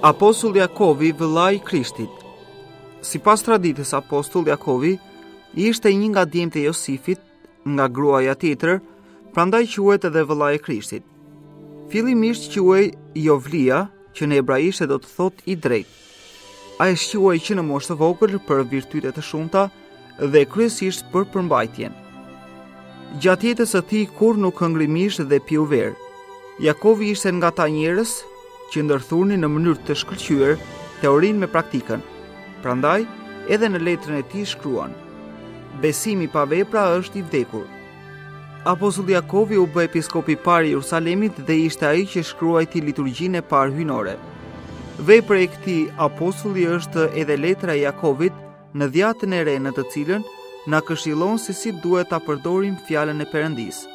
Apostulli Jakovi, vëllai i Krishtit. Sipas traditës, apostulli Jakovi ishte një nga djemtë e Josifit, nga gruaja tjetër, prandaj quhet edhe vëllai i Krishtit. Fillimisht quhej Jovlia, që në hebraisht do të thotë i drejtë. Ai shquhej që në moshë të vogël për virtyte të shumta dhe kryesisht për përmbajtjen. Gjatë jetës së tij kur nuk hëngri mish dhe piu verë. Jakovi ishte nga ata njerëz që ndërthurnin në mënyrë të shkëlqyer teorinë me praktikën. Prandaj, edhe në letrën e tij shkruan: besimi pa vepra është i vdekur. Apostulli Jakovi u bë episkopi i parë i Jerusalemit dhe ishte ai që shkruajti liturgjinë e parë hyjnore. Vepra e këtij apostulli është edhe letra e Jakovit në dhjatën e re në të cilën na këshillon se si duhet ta përdorim fjalën e Perëndis.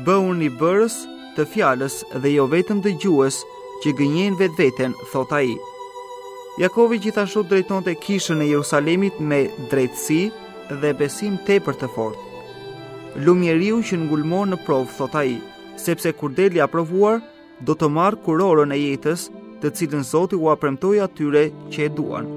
Bëuni bërës të fjalës dhe jo vetëm dëgjues që gënjen vetveten, thot ai. Jakovi gjithashtu drejtonte kishën e Jerusalemit me drejtësi dhe besim tepër të fortë. Lumjeriu që ngulmon në provë, thot ai, sepse kur del i aprovuar, do të marrë kurorën e jetës, të cilën Zoti u premtoi atyre që e duan.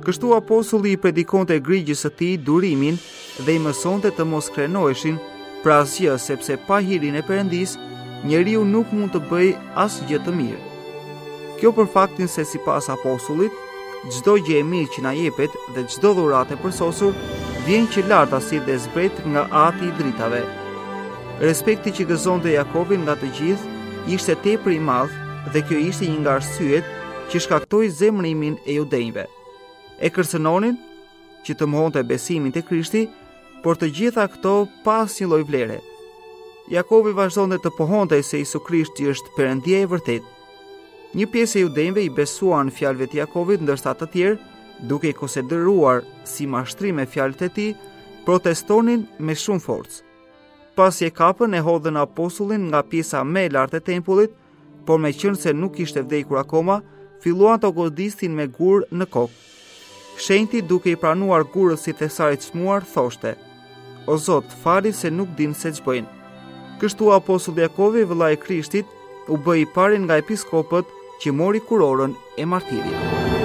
Kështu apostulli i predikonte grigjës së tij durimin dhe i mësonte të mos krenoheshin për asgjë, sepse pa hirin e Perëndis, njeriu nuk mund të bëj asgjë të mirë. Kjo për faktin se sipas apostullit, çdo gjë e mirë që na jepet dhe çdo dhuratë e përsosur vjen që larta si dhe zbret nga ati i dritave. Respekti që gëzonte Jakovi nga të gjithë ishte tepër i madh dhe kjo ishte një nga arsyet që shkaktoi zemërimin e judejve. E kërcënonin që të mohonte besimin te Krishti, por të gjitha këto pa asnjë lloj vlere. Jakovi vazhdonte të pohonte se Jesu Krishti është Perëndia e vërtetë. Një pjesë e judejve i besuan fjalëve të Jakovit, ndërsa të tjerë, duke i konsideruar si mashtrim me fjalët e tij, protestonin me shumë forcë. Pasi e kapën, e hodhën apostullin nga pjesa më e lartë e tempullit, por me qenë se nuk ishte vdekur akoma, filluan të godisnin me gur në kokë. Shenjti, duke i pranuar gurës si thesarit çmuar, thoshte: O Zot, fali se nuk din se ç'bëjnë. Kështu apostulli Jakovi, vëllai i Krishtit, u bë i pari nga episkopët që mori kurorën e martirit.